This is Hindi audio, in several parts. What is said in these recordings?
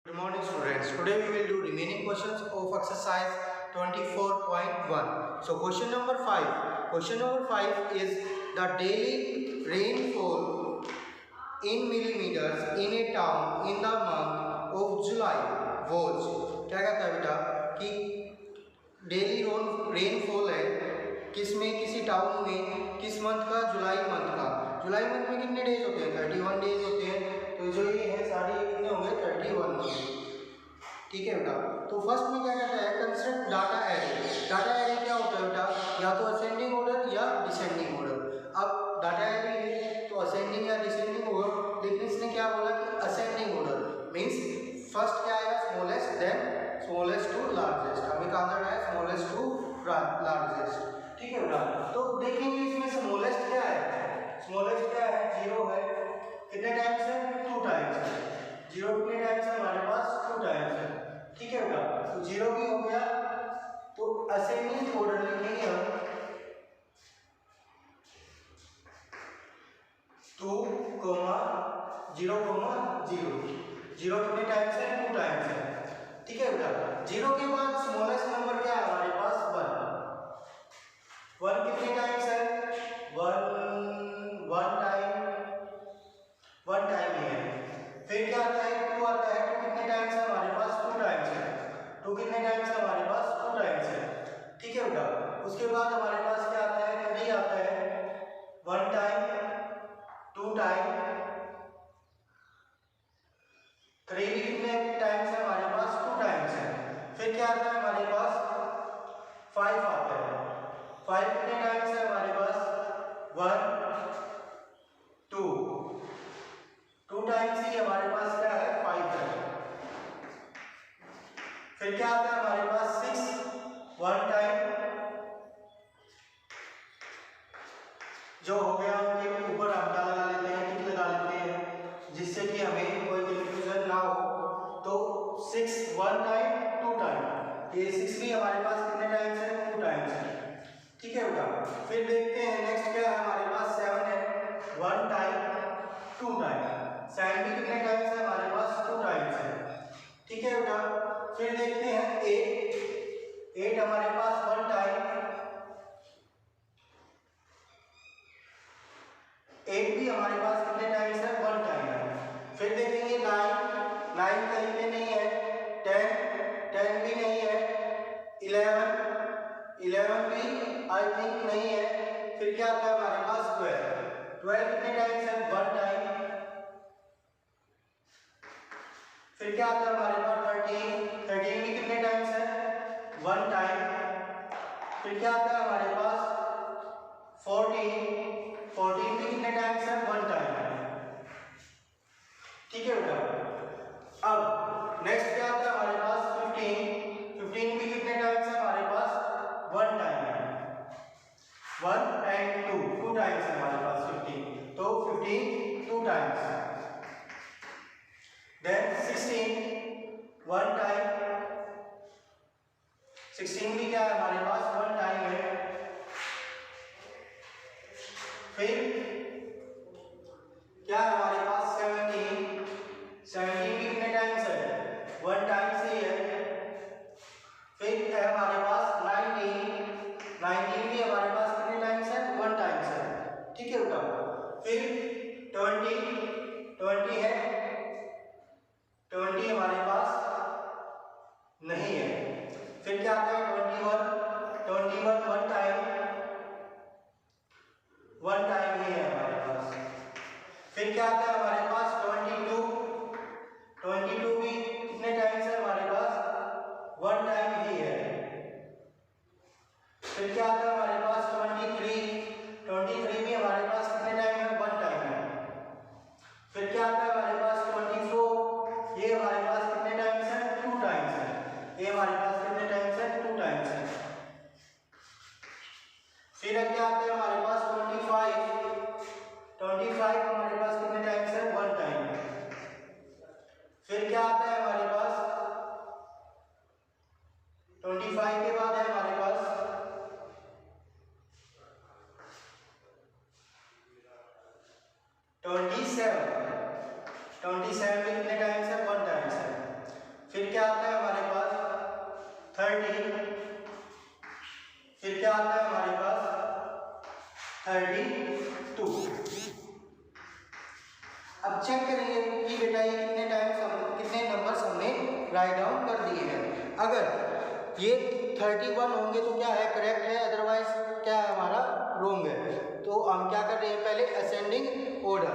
Good morning students. Today we will do remaining questions of exercise 24.1. So question number 5. Question number 5 is the daily rainfall in millimeters in a town in the month of July was. क्या कहता है बेटा कि डेली रेनफॉल है किसमें किसी टाउन में किस मंथ का जुलाई मंथ में कितने डेज होते हैं 31 डेज होते हैं। तो जो ये है सारे कितने होंगे 31 ठीक है बेटा। तो फर्स्ट में क्या कहता है कंस्ट्रक्ट डाटा एरे क्या होता है बेटा या तो असेंडिंग ऑर्डर या डिसेंडिंग ऑर्डर। अब डाटा एरे है तो असेंडिंग या डिसेंडिंग होगा लेकिन इसने क्या बोला कि असेंडिंग ऑर्डर मीन्स फर्स्ट क्या आएगा smallest then smallest to largest. हमें कहाँ जाना है स्मॉलेस्ट टू लार्जेस्ट ठीक है बेटा। तो देखेंगे इसमें स्मॉलेस्ट क्या है 0 है कितने टाइम्स है 2 टाइम्स है 0 कितने टाइम्स है हमारे पास 2 टाइम्स है ठीक है बेटा। तो 0 भी हो गया तो असेंडिंग ऑर्डर लिखेंगे हम 2, 0, 0 कितने टाइम्स है 2 टाइम्स है ठीक है बेटा। 0 के बाद स्मॉलेस्ट नंबर क्या है हमारे पास 1 कितने टाइम्स है 1 टाइम ही है। फिर क्या आता है 2 आता है 2 कितने टाइम्स है हमारे पास 2 टाइम्स है 2 कितने टाइम्स है हमारे पास 2 टाइम्स है ठीक है बेटा। उसके बाद हमारे पास क्या आता है 3 आता है 1 टाइम 2 टाइम 3 भी कितने टाइम्स है हमारे पास 2 टाइम्स है। फिर क्या आता है हमारे पास 5 आता है 5 कितने टाइम्स है हमारे पास 2 टाइम्स ही हमारे पास क्या है 5 है। फिर क्या आता है हमारे पास 6 1 टाइम जो हो गया उनके ऊपर हम क्या लगा लेते हैं टिक लगा लेते हैं जिससे कि हमें कोई कंफ्यूजन ना हो। तो 6 1 टाइम 2 टाइम ये 6 भी हमारे पास कितने टाइम्स है 2 टाइम्स है ठीक है बेटा। फिर देखते हैं नेक्स्ट क्या है हमारे पास 7 है 1 टाइम 2 टाइम 7 भी कितने टाइम्स है हमारे पास 2 टाइम्स है ठीक है बेटा। फिर देखते हैं 8 हमारे पास 1 टाइम 8 भी हमारे पास कितने टाइम्स है 1 टाइम है। फिर देखेंगे 9 कहीं पे नहीं है 10 भी नहीं है 11 भी आई थिंक नहीं है। फिर क्या आता है हमारे पास 12 कितने टाइम्स है 1 टाइम। फिर क्या आता है हमारे पास 13 भी कितने टाइम्स है 1 टाइम। फिर क्या आता है हमारे पास 14 भी कितने टाइम्स है 1 टाइम ठीक है बेटा। अब नेक्स्ट क्या आता है हमारे पास 15 भी कितने टाइम्स है हमारे पास 1 टाइम है 1 एंड 2 टाइम्स है हमारे पास 15 तो 15 2 टाइम्स। देन 16 1 टाइम 16 भी क्या है हमारे पास 1 टाइम है। फिर क्या है हमारे पास 17 भी कितने टाइम्स है 1 टाइम से ही है। फिर है हमारे पास 19 भी हमारे पास कितने टाइम्स है 1 टाइम्स है ठीक है बेटा। फिर 20 है 20 हमारे पास नहीं है। फिर क्या आता है 21 1 टाइम ही है हमारे पास। फिर क्या आता है हमारे पास 22 भी कितने टाइम्स है हमारे पास 1 टाइम ही है। फिर क्या आता है हमारे पास 23 भी हमारे पास कितने टाइम है 1 टाइम है। फिर क्या आता है हमारे पास 24 ये हमारे पास कितने टाइम्स है 2 टाइम्स है ये हमारे पास कितने टाइम्स है 2 टाइम्स है। फिर क्या आता है हमारे पास 25 हमारे पास कितने टाइम्स है 1 टाइम है। फिर क्या आता है हमारे पास 25 के बाद है हमारे पास 27 में कितने टाइम्स है 1 टाइम्स है 30, फिर क्या आता है हमारे पास 32। अब चेक करेंगे कि बेटा ये कितने नंबर्स हमने राइट डाउन कर दिए हैं। अगर ये 31 होंगे तो क्या है, करेक्ट है, अदरवाइज क्या है हमारा रॉन्ग है। तो हम क्या कर रहे हैं, पहले असेंडिंग ऑर्डर,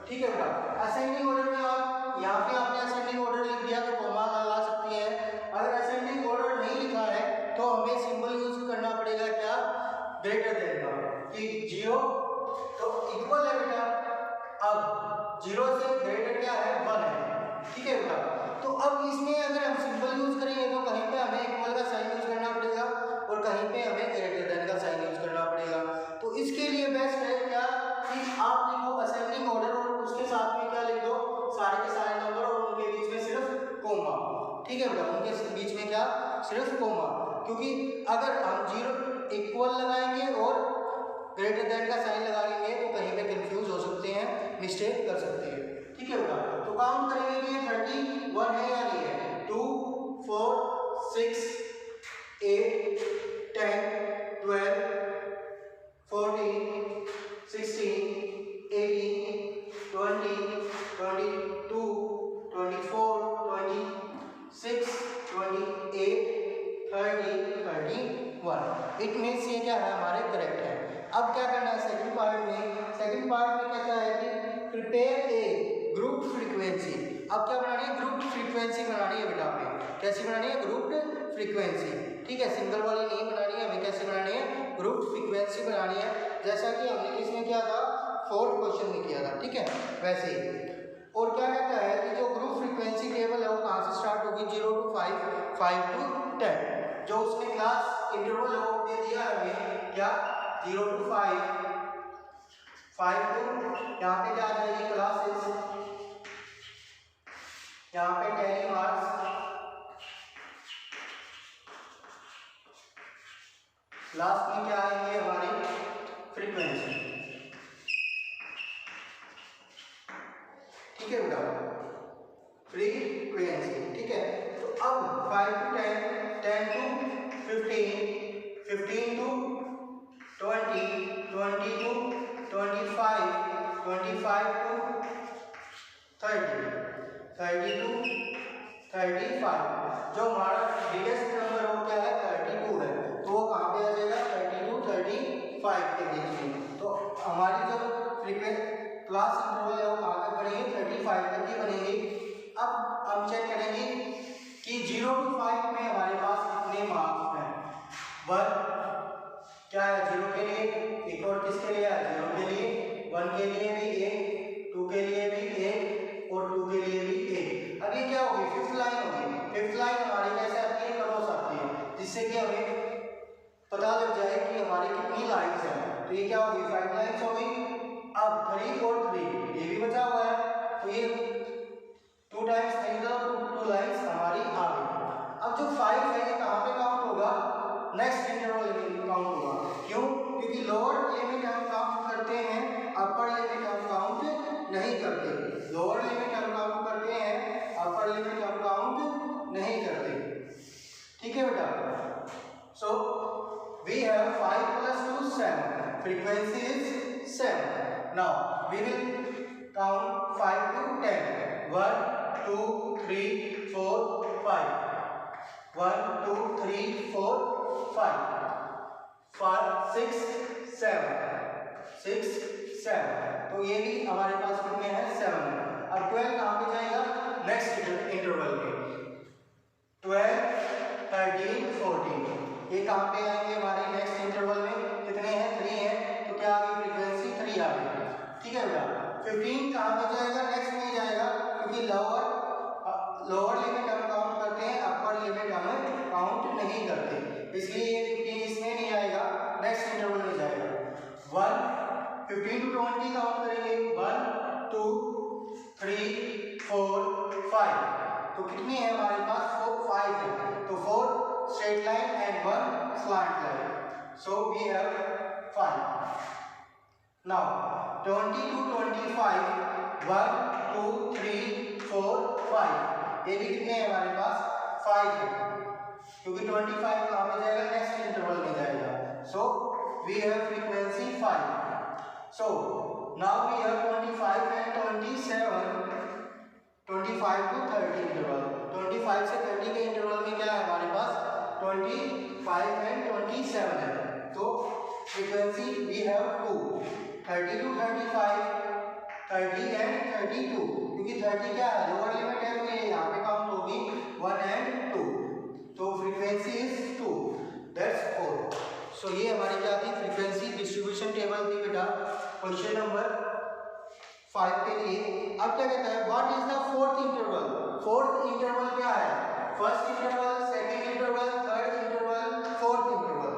ठीक है बेटा। असेंडिंग ऑर्डर में आप यहाँ पे आपने असेंडिंग ऑर्डर लिख दिया तो कॉमा लगा सकती है। अगर असेंडिंग ऑर्डर नहीं लिखा है तो हमें सिंबल यूज करना पड़ेगा, क्या, ग्रेटर देन का, कि 0 तो इक्वल है बेटा। अब 0 से ग्रेटर क्या है, 1 है, ठीक है बेटा। तो अब इसमें अगर हम सिंबल यूज करेंगे तो कहीं पे हमें इक्वल का साइन यूज करना पड़ेगा और कहीं पे हमें ग्रेटर देन का साइन यूज करना पड़ेगा। तो इसके लिए बेस्ट है क्या कि आप लिखो असेंडिंग ऑर्डर और उसके साथ में क्या लिख दो, सारे के सारे नंबर और उनके बीच में सिर्फ कोमा, ठीक है बेटा, उनके बीच में क्या, सिर्फ कोमा। क्योंकि अगर हम 0 इक्वल लगाएंगे और ग्रेटर देन का साइन लगा लेंगे तो कहीं पे कंफ्यूज हो सकते हैं, मिस्टेक कर सकते हैं, ठीक है बेटा। तो काउंट करेंगे कि 31 है या नहीं है। 2 4 6 8 10 12 14 16 18 20 22 24 26 28 30 31। इट मीन्स ये क्या है, हमारे करेक्ट है। अब क्या करना है सेकंड पार्ट में। सेकंड पार्ट में कहता है कि प्रिपेयर ए ग्रुप फ्रीक्वेंसी। अब क्या बनानी है, ग्रुप फ्रीक्वेंसी बनानी है बेटा हमें। कैसी बनानी है, ग्रुप फ्रीक्वेंसी, ठीक है, सिंगल वाली नहीं बनानी है हमें। कैसे बनानी है, ग्रुप फ्रीक्वेंसी बनानी है, जैसा कि हमने किसमें किया था, 4th क्वेश्चन में किया था, ठीक है, वैसे ही। और क्या कहता है कि जो ग्रुप फ्रीक्वेंसी टेबल है वो कहाँ से स्टार्ट होगी, 0 to 5, 5 to 10। जो उसने क्लास इंटरवल है वो दे दिया हमें, क्या, 0 to 5, 5 to, यहाँ पे क्या आ जाएगी क्लासेस, यहाँ पे टेली मार्क्स, लास्ट में क्या आएंगे हमारी फ्रीक्वेंसी, ठीक है बेटा, फ्रीक्वेंसी, ठीक है। तो अब 5 to 10, 10 to 15, 15 to 20, 20 to 25, 25 to 30, 30 to 35। जो हमारा बिगेस्ट नंबर हो क्या है, 32 है, तो वो कहाँ पे आ जाएगा, 30 to 35 के बीच में। तो हमारी जो फ्रीक्वेंसी क्लास इंटरवल है वो कहाँ तक बनेगी, 35 तक ही बनेगी। अब हम चेक करेंगे कि 0 to 5 में हमारे पास कितने मार्क्स हैं। 1 क्या है 0 के लिए, एक और किसके लिए है, 0 के लिए, 1 के लिए भी 1, 2 के लिए भी 1 और 2 के लिए भी 1। अब ये क्या होगी, 5th लाइन होगी। 5th लाइन हमारी कैसे आती है, क्रॉस आती है, जिससे कि हमें पता लग जाए कि हमारे कितनी लाइन्स हैं। तो ये क्या होगी, 5 लाइन्स होगी। अब 3 और 3 ये भी बचा हुआ है, तो ये 2 टाइम्स 3 का 2 लाइन्स हमारी आ गई। अब जो 5 है ये कहाँ पे काउंट होगा, नेक्स्ट इंटरवल में काउंट होगा। क्यों, क्योंकि लोअर लिमिट हम काउंट करते हैं, अपर लिमिट हम काउंट नहीं करते। लोअर लिमिट हम काउंट करते हैं, अपर लिमिट हम काउंट नहीं करते, ठीक है बेटा। So we have 5 plus 2 7, frequency is 7. Now we will count 5 to 10. 1 2 3 4 5, 1 2 3 4 5, 5 6 7, 6 7। तो ये भी हमारे पास कितने हैं, 7 है। अब 12 कहाँ पे जाएगा, नेक्स्ट इंटरवल में, 12 13 14 ये कहाँ पे आएंगे हमारे नेक्स्ट इंटरवल में, कितने हैं, 3 है, तो क्या आ गई, फ्रीक्वेंसी 3 आ गई, ठीक है बेटा। 15 कहाँ पे जाएगा, नेक्स्ट में जाएगा, क्योंकि लोअर लिमिट हम काउंट करते हैं, अपर लिमिट हम काउंट नहीं करते, इसलिए ये 15 इसमें नहीं आएगा, नेक्स्ट इंटरवल में जाएगा। 15 to 20 काउंट करेंगे, 1 2 3 4 5, तो कितनी है हमारे पास, 5 है, तो 4 straight line and 1 slant line, so we have 5. Now 20 to 25, 1 2 3 4 5 ये भी कितने हैं हमारे पास, 5 है, क्योंकि 25 कहाँ में जाएगा, नेक्स्ट इंटरवल में जाएगा। So we have frequency 5. So now we have 25 and 27, 25 to 30 interval. 25 से 30 के इंटरवल में क्या है हमारे पास, 25 and 27 है। तो frequency we have 2, 30 to 35, 30 and 32, क्योंकि 30 क्या है, लोअर लिमिट है, तो ये यहाँ पे काउंट होगी 1 and 2, तो फ्रीक्वेंसी इज 2, दैट्स 4। सो ये हमारी क्या थी, फ्रीक्वेंसी डिस्ट्रीब्यूशन टेबल थी बेटा क्वेश्चन नंबर 5 के लिए। अब क्या कहता है, what is the fourth interval. Fourth interval क्या है, first interval, second interval, third interval, fourth interval.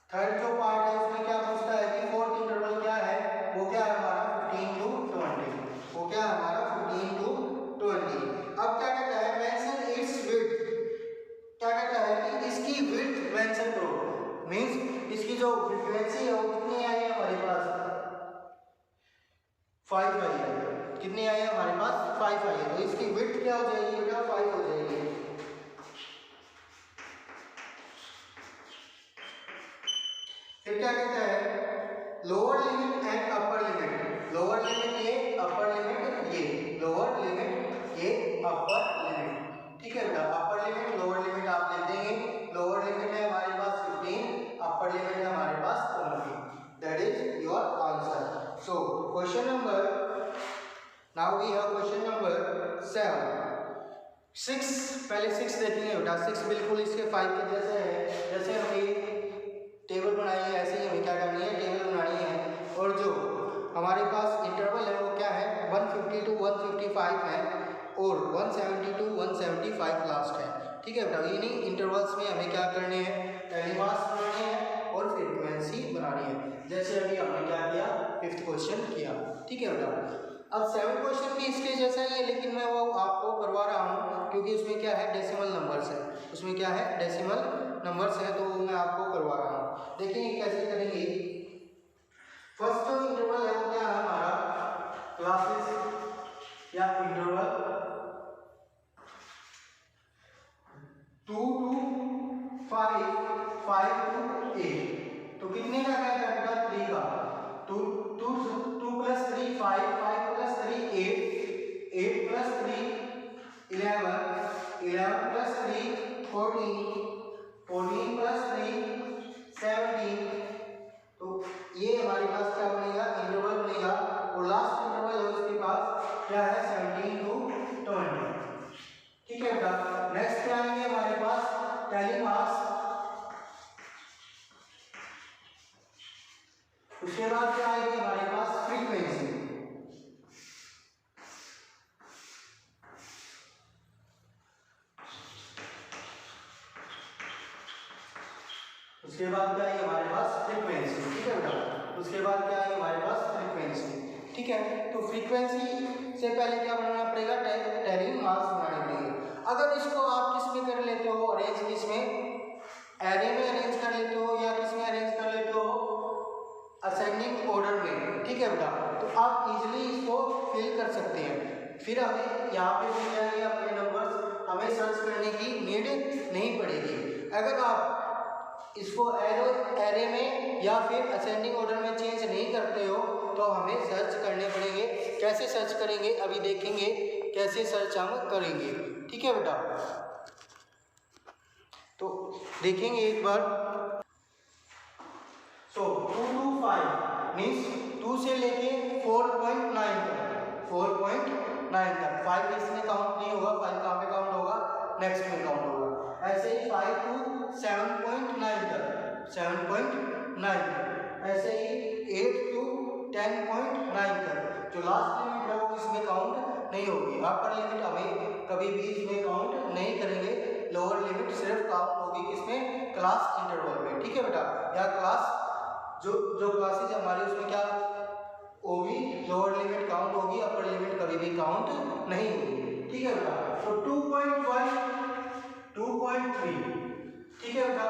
Third जो पार्ट है उसमें क्या पूछता है कि फोर्थ इंटरवल क्या है, वो क्या है हमारा 15 to 20, वो क्या है हमारा 15 to 20। अब क्या कहता है, मेंशन इट्स विड्थ, क्या कहता है कि इसकी विड्थ मेंशन करो, मींस इसकी जो फ्रीक्वेंसी है वो कितनी आई है हमारे पास, 5 आई है। कितनी आई है हमारे पास, 5 आई है, तो इसकी विड्थ क्या हो जाएगी बेटा, 5 हो जाएगी। फिर क्या कहता है, lower limit and upper limit. Lower limit ये, अपर लिमिट ये, लोअर लिमिट ये, अपर लिमिट। ठीक है बेटा, अपर लिमिट लोअर लिमिट आप लिख देंगे। लोअर लिमिट है हमारे पास 15, अपर लिमिट है हमारे पास 20, that is your answer. So question number, now we have question number 6। पहले 6 देखेंगे बेटा। 6 बिल्कुल इसके 5 के जैसे है, जैसे हमें टेबल बनाई है ऐसे ही हमें क्या करनी है, टेबल बनानी है। और जो हमारे पास इंटरवल है वो क्या है, 150 to 155 है और 170 to 175 लास्ट है। ठीक है बेटा, इन्हीं इंटरवल्स में हमें क्या करने हैं, टेलीमास बनाने हैं और फ्रीक्वेंसी बनानी है, जैसे अभी हमने क्या किया, 5th क्वेश्चन किया। ठीक है बेटा, अब 7th क्वेश्चन भी इसके जैसा ही है, लेकिन मैं वो आपको करवा रहा हूँ क्योंकि उसमें क्या है, डेसिमल नंबर्स है, उसमें क्या है, डेसिमल नंबर्स है, तो मैं आपको करवा रहा हूँ। देखिए कैसे करेंगे। फर्स्ट जो इंटरवल है वो क्या है हमारा, क्लासेस या इंटरवल 2 to 5, 5 to 8, तो कितने का क्या करेगा, 3 का। 2 plus 3 5, 5 plus 3 8, 8 plus 3 11, 11 plus 3 14, 14 plus 3 17, तो ये हमारे पास क्या बनेगा, इंटरवल बनेगा। और लास्ट इंटरवल है उसके पास क्या है, 17 to 20। ठीक है बेटा, नेक्स्ट क्या आएंगे हमारे पास, टेलीमास। उसके बाद क्या आएगी हमारे पास, फ्रीक्वेंसी। उसके बाद क्या है हमारे पास, फ्रीक्वेंसी। ठीक है बेटा, उसके बाद क्या है हमारे पास, फ्रीक्वेंसी। ठीक है, तो फ्रीक्वेंसी से पहले क्या बनाना पड़ेगा, टेलीमास बनाने पड़ेंगे। अगर इसको आप किस में कर लेते हो, अरेंज किस में, एरे में अरेंज कर लेते हो या किस में अरेंज कर लेते हो, असेंडिंग ऑर्डर में। ठीक है बेटा, तो आप इजीली इसको फिल कर सकते हैं। फिर हमें यहाँ पे मिल जाएंगे अपने नंबर्स, हमें सर्च करने की नीड नहीं पड़ेगी। अगर आप इसको एरे में या फिर असेंडिंग ऑर्डर में चेंज नहीं करते हो तो हमें सर्च करने पड़ेंगे। कैसे सर्च करेंगे अभी देखेंगे, कैसे सर्च हम करेंगे। ठीक है बेटा, तो देखेंगे एक बार। सो 2 to 5 मीन्स 2 से लेके 4.9 तक, 4.9 तक। 5 इसमें काउंट नहीं होगा, 5 कहाँ पे काउंट होगा, नेक्स्ट में काउंट होगा। ऐसे ही 5 to 7.9 तक, 7.9 तक। ऐसे ही 8 to 10.9 तक। जो लास्ट लिमिट है वो इसमें काउंट नहीं होगी। अपर लिमिट हमें कभी भी इसमें काउंट नहीं करेंगे, लोअर लिमिट सिर्फ काउंट होगी किसमें, क्लास इंटरवल में। ठीक है बेटा, या क्लास जो क्लासेज हमारी उसमें क्या होगी, लोअर लिमिट काउंट होगी, अपर लिमिट कभी भी काउंट नहीं होगी। ठीक है बेटा, तो 2.1, 2.3, ठीक है बेटा,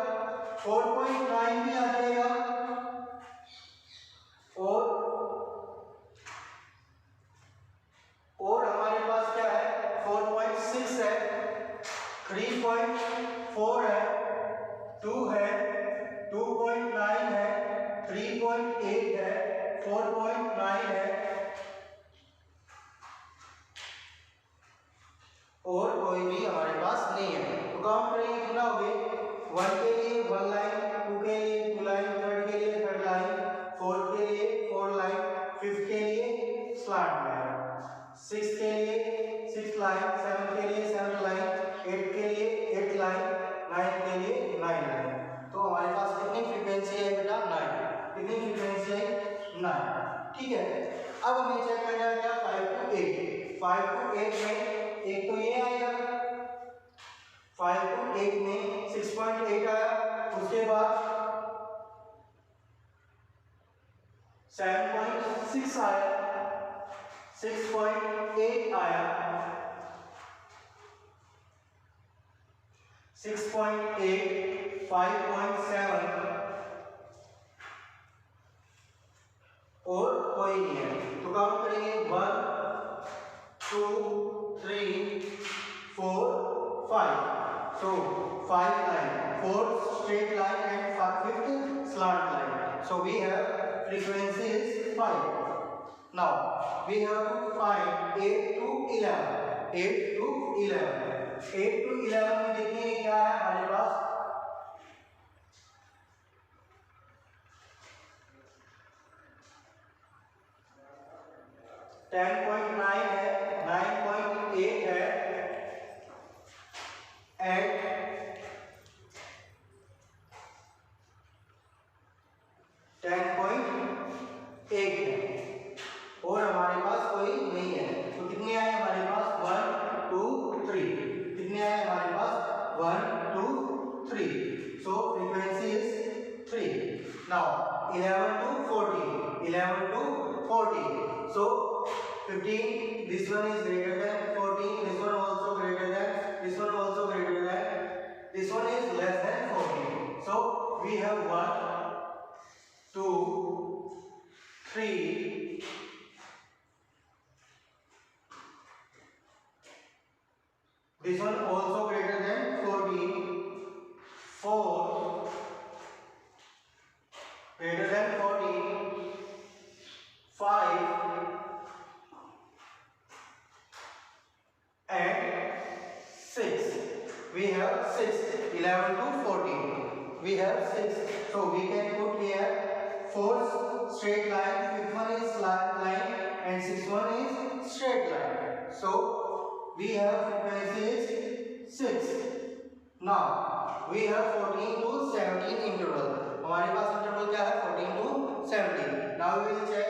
4.9 भी आ जाएगा और हमारे पास क्या है, 4.6 है, 3.4 है, 2 है, 2.9 है, 3.8 है, 4.9 है और कोई भी हमारे पास नहीं है। तो काउंट करेंगे कितना हो गए, 1 के लिए 1 लाइन, 2 के लिए 2 लाइन, थर्ड के लिए थर्ड लाइन, फोर्थ के लिए 4 लाइन, फिफ्थ के लिए स्लैंट लाइन, सिक्स के लिए 6 लाइन, सेवन के लिए 7 लाइन, 8 के लिए 8 लाइन, 9 के लिए 9 लाइन। तो हमारे पास कितनी फ्रीक्वेंसी है बेटा, 9। कितनी फ्रीक्वेंसी है, 9। ठीक है, अब हमें चेक करना है क्या, 5 to 8। 5 to 8 में एक तो ये आएगा, 5 to 8 में 6.8 आया, उसके बाद 7.6 आया, 6.8 आया, 6.8, 5.7 और कोई नहीं है। तो काउंट करेंगे 1 2 3 4 5। So 5 line, 4 straight line and 5th slant line. So we have frequency is 5. Now we have to find 8 to 11. 8 to 11. 8 to 11 में देखिए क्या है हमारे पास, 10.9 है, 9.8 है एंड 10.8 है और हमारे पास कोई नहीं है। तो कितने आए हमारे पास, 1 2 3। कितने आए हमारे पास, 1 2 3। सो frequency is 3। Now 11 to 14, 11 to 14। So 15, this one is greater than 14, this one also greater than, this one also greater than, this one is less than 14. So we have 1 2 3 this one also greater than 14, 4 greater than 14, 5 and 6. We have 6, 11 to 14. We have 6. So we can put here 4 straight line, 5th one is slant line and 6th one is straight line. So we have frequency is 6. Now we have 14 to 17 interval. हमारे पास interval क्या है, 14 to 17. Now we will check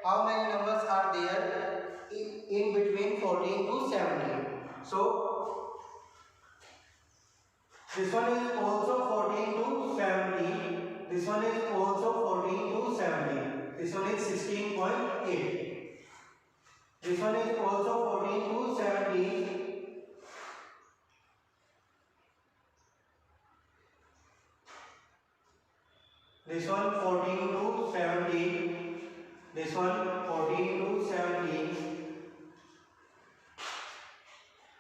how many numbers are there in between 14 to 17. So this one is also 14 to 17. This one is also 14 to 17. This one is 16.8. This one is also 14 to 17. This one 14 to 17. This one 14 to 17.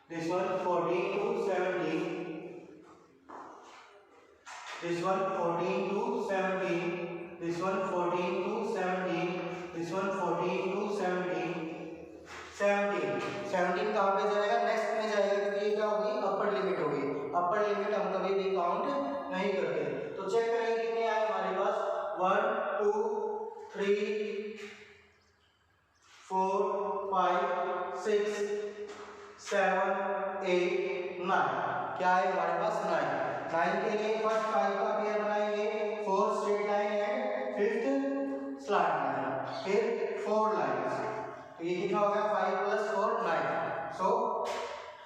This one 14 to 17. This one 14 to 17. This one 14 to 17. This one 14 to 17. 17 कहाँ पे जाएगा, नेक्स्ट में जाएगा क्योंकि ये क्या होगी, अपर लिमिट होगी। अपर लिमिट हम कभी भी काउंट नहीं करते। तो चेक करेंगे कितने आए हमारे पास, 1 2 3 4 5 6 7 8 9। क्या है हमारे पास, 9 के लिए फर्स्ट 5 का पेयर बनाएंगे, 4 straight line and 5th slant line, फिर 4 लाइंस। तो ये कितना हो गया, 5 + 4 9। So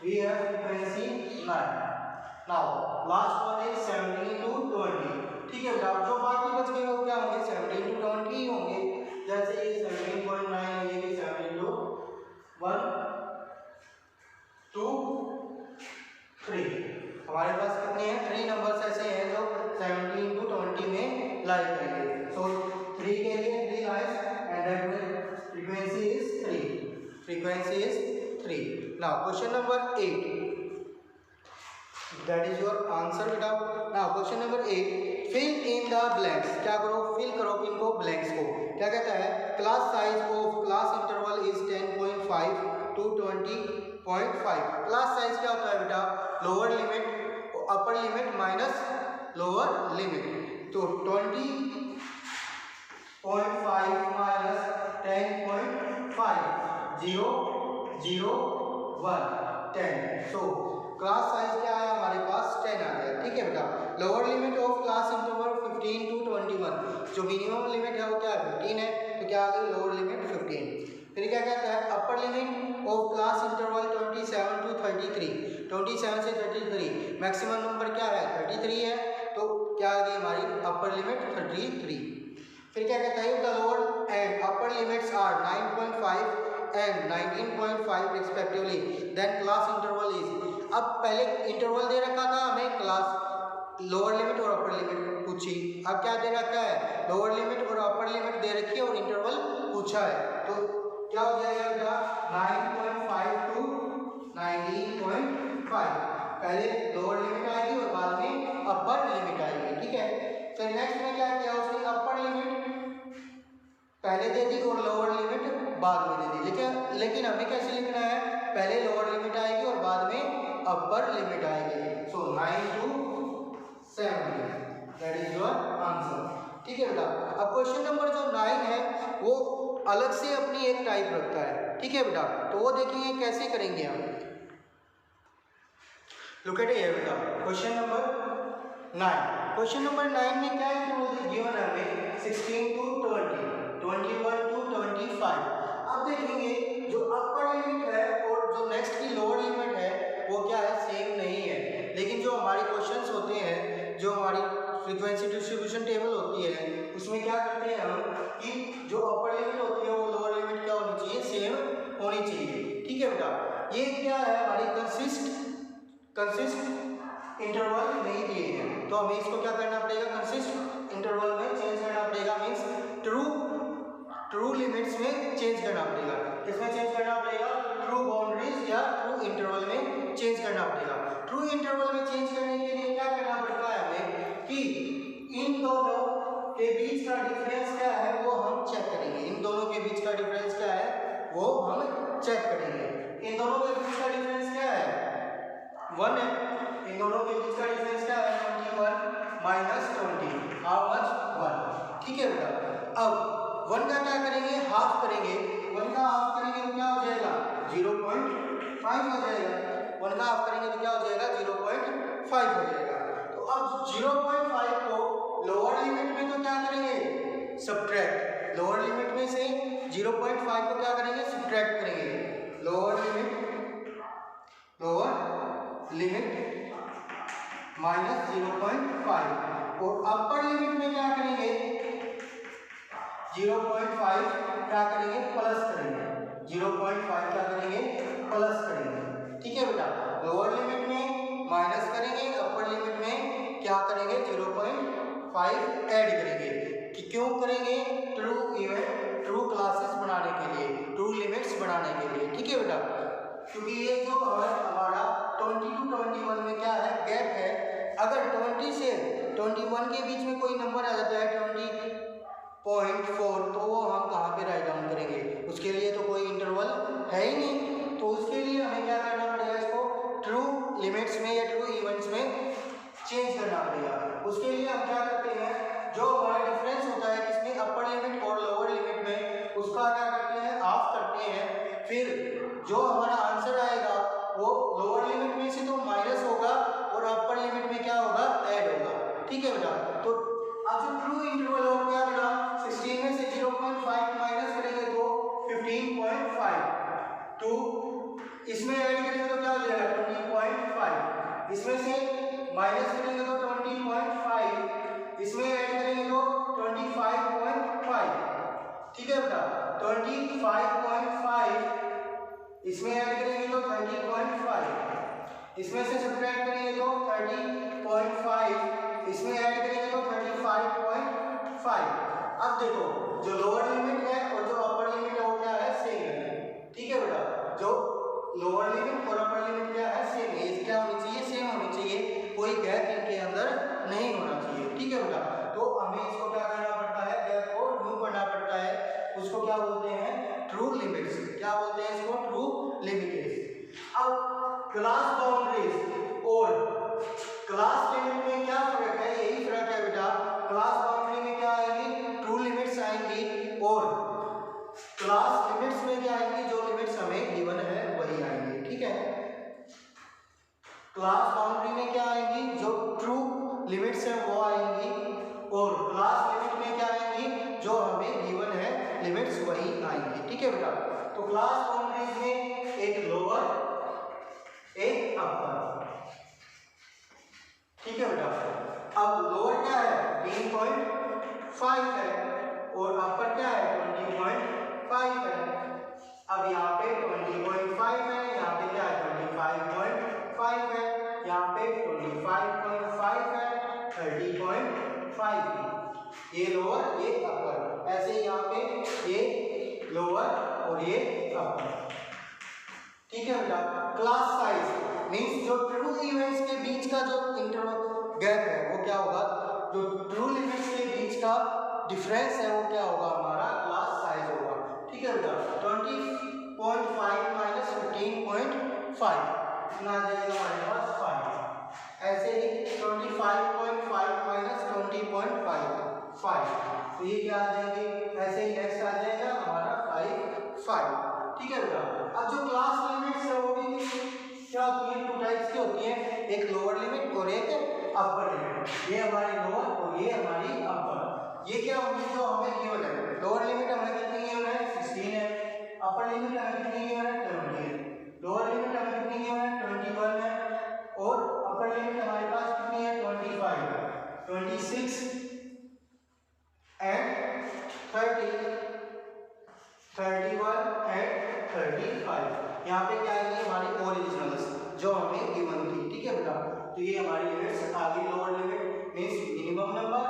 we have frequency 9। Now last one is 17 to 20। ठीक है, जो बाकी बच गए वो क्या होंगे, 17 to 20 ही होंगे। जैसे ये 17.9 है, ये भी 17 to 1 2 3। हमारे पास कितने हैं, 3 नंबर्स ऐसे हैं जो 17 to 20 में लाई करेंगे। सो 3 के लिए 3 lines and that frequency is 3. Frequency is 3. Now question number 8. That is your answer बेटा। Now question number 8, fill in the blanks. क्या करो, फिल करो इनको ब्लैंक्स को। क्या कहता है, class size of class interval is 10.5 to 20.5। Class size क्या होता है बेटा, lower limit upper limit minus lower limit. तो 20.5 माइनस 10.5, 0 0 1 10। सो क्लास साइज क्या है हमारे पास, 10 आ गया। ठीक है बेटा। Lower limit of class interval 15 to 21। जो मिनिमम लिमिट है वो क्या है, 15 है, तो क्या आ गई लोअर लिमिट 15। फिर क्या कहता है, upper limit of class interval 27 to 33। 27 से 33, मैक्सिमम नंबर क्या है 33 है, तो क्या आ गई हमारी अपर लिमिट 33। फिर क्या कहता है, the lower and upper limits are 9.5 and 19.5 respectively, then class interval is. अब पहले इंटरवल दे रखा था हमें, क्लास लोअर लिमिट और अपर लिमिट पूछी। अब क्या दे रखा है, लोअर लिमिट और अपर लिमिट दे रखी है और इंटरवल पूछा है, तो क्या हो जाएगा बेटा 9.5 to 19.5। पहले लोअर लिमिट आएगी और बाद में अपर लिमिट आएगी। ठीक है। फिर नेक्स्ट में क्या किया उसने, अपर लिमिट पहले दे दी और लोअर लिमिट बाद में दे दी। लेकिन हमें कैसे लिखना है, पहले लोअर लिमिट आएगी और बाद में अपर लिमिट आएगी। सो 9 to 17, that is your answer. ठीक है बेटा। अब क्वेश्चन नंबर जो 9 है वो अलग से अपनी एक टाइप रखता है। ठीक है बेटा, तो वो देखेंगे कैसे करेंगे हम। लुक एट हियर बेटा, क्वेश्चन नंबर 9। क्वेश्चन नंबर 9 में क्या इंटरवल गिवन है हमें, 16 to 20, 21 to 25। अब देखेंगे जो अपर लिमिट है और जो नेक्स्ट की लोअर लिमिट है वो क्या है, सेम नहीं है। लेकिन जो हमारे क्वेश्चंस होते हैं, जो हमारी फ्रीक्वेंसी डिस्ट्रीब्यूशन टेबल होती है, उसमें क्या करते हैं हम कि जो अपर लिमिट होती है वो लोअर लिमिट क्या होनी चाहिए, सेम होनी चाहिए। ठीक है बेटा। ये क्या है, हमारी कंसिस्ट इंटरवल नहीं दिए हैं, तो हमें इसको क्या करना पड़ेगा, कंसिस्ट इंटरवल में चेंज करना पड़ेगा, मीन्स ट्रू लिमिट्स में चेंज करना पड़ेगा। किसमें चेंज करना पड़ेगा, ट्रू बाउंड्रीज या ट्रू इंटरवल में चेंज करना पड़ेगा। ट्रू इंटरवल में चेंज करने के लिए क्या करना पड़ता है हमें कि इन दोनों के बीच का डिफरेंस क्या है वो हम चेक करेंगे। इन दोनों के बीच का डिफरेंस क्या है वो हम चेक करेंगे। इन दोनों के बीच का डिफरेंस क्या है, 1 है। इन दोनों के बीच का डिफरेंस क्या है, 21 माइनस 20, हाउ मच 1। ठीक है बेटा। अब 1 का क्या करेंगे, हाफ करेंगे। 1 का हाफ करेंगे तो क्या हो जाएगा, 0.5 हो जाएगा। 1 का हाफ करेंगे तो क्या हो जाएगा, 0.5 हो जाएगा। तो अब 0.5 को लोअर लिमिट में तो क्या करेंगे, सब्ट्रैक्ट। लोअर लिमिट में से 0.5 को क्या करेंगे, सब्ट्रैक्ट करेंगे। लोअर लिमिट माइनस 0.5 और अपर लिमिट में क्या करेंगे, 0.5 क्या करेंगे, प्लस करेंगे। 0.5 क्या करेंगे, प्लस करेंगे। ठीक है बेटा। लोअर लिमिट में माइनस करेंगे, अपर लिमिट में क्या करेंगे, 0.5 ऐड करेंगे। कि क्यों करेंगे, ट्रू क्लासेस बनाने के लिए, ट्रू लिमिट्स बनाने के लिए। ठीक है बेटा। क्योंकि ये जो हमारा 20 to 21 में क्या है, गैप है। अगर 20 से 21 के बीच में कोई नंबर आ जाता है 20.4, तो वो हम कहाँ पे राइट डाउन करेंगे, उसके लिए तो कोई इंटरवल है ही नहीं। तो उसके लिए हमें क्या करना पड़ेगा, इसको ट्रू लिमिट्स में या ट्रू इवेंट्स में चेंज करना पड़ेगा। उसके लिए हम क्या करते हैं, जो हमारा डिफरेंस होता है इसमें अपर लिमिट और लोअर लिमिट में, उसका क्या करते हैं, ऑफ करते हैं। फिर जो हमारा आंसर आएगा वो लोअर लिमिट में से तो माइनस होगा और अपर लिमिट में क्या होगा, ऐड होगा। ठीक है बेटा। तो अब जो ट्रू इंटरवल हो गया बेटा, 16 में से 0.5 माइनस करेंगे तो 15.5, तो इसमें ऐड करेंगे तो क्या हो जाएगा, 20.5। इसमें से माइनस करेंगे तो 20.5, इसमें ऐड करेंगे तो 25.5। ठीक है बेटा। 25.5 इसमें ऐड करेंगे तो 30.5, इसमें से सब्ट्रैक्ट करेंगे तो 30.5, इसमें ऐड करेंगे तो 35.5। अब देखो जो लोअर लिमिट है और जो अपर लिमिट है वो क्या है, सेम है। ठीक है बेटा। जो लोअर लिमिट और अपर लिमिट क्या है, सेम है। क्या होनी चाहिए, सेम होनी चाहिए। नहीं होना चाहिए। ठीक है बेटा, तो हमें इसको क्या करना पड़ता है, गैप को ड्रू करना पड़ता है। उसको क्या बोलते हैं, ट्रू लिमिट्स। क्या बोलते हैं इसको, ट्रू लिमिट्स। अब क्लास बाउंड्रीज और क्लास लिमिट में क्या फर्क है, यही फर्क है बेटा। क्लास बाउंड्री में क्या आएंगी, ट्रू लिमिट्स आएंगी, और क्लास लिमिट्स में क्या आएंगी, जो लिमिट्स हमें गिवन है वही आएंगी। ठीक है, क्लास बाउंड्री में क्या आएंगी, जो ट्रू लिमिट्स है वो आएंगी, और क्लास लिमिट में क्या आएंगी, जो हमें गिवन है लिमिट्स वही आएंगी। ठीक है बेटा, तो क्लास बाउंड्रीज में एक लोअर एक अपर। ठीक है बेटा, अब लोअर क्या है 18.5 है और अपर क्या है 20.5 है। अब यहाँ पे 20.5 है, यहाँ पे क्या है 25.5 है, यहाँ पे 25.5 है, 30.5 है। ये लोअर ये अपर, ऐसे यहाँ पे ये लोअर और ये अपर। ठीक है बेटा, क्लास साइज मींस जो ट्रू इवेंट्स के बीच का जो इंटरवल गैप है वो क्या होगा, जो ट्रू लिमिट्स के बीच का डिफरेंस है वो क्या होगा, हमारा क्लास साइज होगा। ठीक है बेटा, 20.5 माइनस 15.5 कितना आ जाएगा हमारे पास 5। ऐसे ही 25.5 माइनस 20.5 तो ये क्या आ जाएंगे, ऐसे ही नेक्स्ट आ जाएगा हमारा 5। ठीक है बेटा, अब जो क्लास लिमिट्स है वो भी क्या होती है, 2 टाइप्स की होती है, एक लोअर लिमिट और एक अपर लिमिट। ये हमारी लोअर और ये हमारी अपर। ये क्या होगी, जो हमें गिवन है, लोअर लिमिट हमें कितनी गिवन है 16 है, अपर लिमिट हमें कितनी गिवन है 20 है, लोअर लिमिट हमें कितनी गिवन है 21 है, और अपर लिमिट हमारे पास कितनी है 25 है, 26 एंड 30, 31 एंड 35। यहाँ पे क्या आएंगे हमारी ओरिजिनल्स जो हमें गिवन थी। ठीक है बेटा, तो ये हमारी लिमिट्स आ गई। Lower limit means minimum number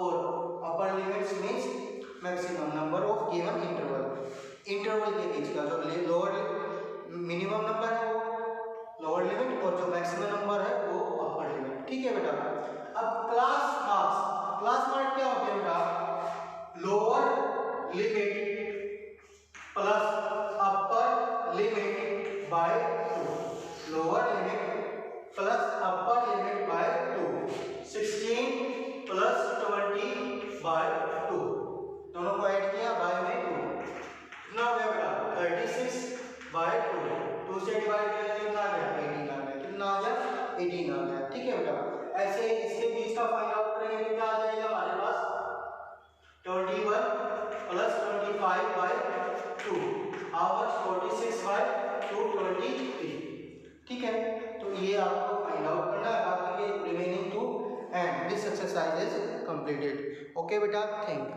और upper limits means maximum number of given interval. Interval के बीच का जो लोअर मिनिमम नंबर है वो लोअर लिमिट और जो मैक्सिमम नंबर है वो अपर लिमिट। ठीक है बेटा, अब क्लास मार्क्स, क्लास मार्क क्या होते हैं बेटा, lower limit plus upper limit by 2, lower limit plus upper limit by 2, 16 plus 20 by 2, दोनों को ऐड किया बाय में 2, कितना हो गया बेटा 36 बाय 2 से डिवाइड किया कितना आ गया 18 आ गया, कितना आ गया 18 आ गया। ठीक है बेटा, ऐसे इसके बीच का फाइंड आउट करेंगे तो क्या आ जाएगा हमारे पास 21 प्लस 25 बाय 2 आवर 46 बाय 223। ठीक है, तो ये आपको फाइंड आउट करना है, बाकी के remaining 2 and this exercise is completed. Okay बेटा, थैंक यू।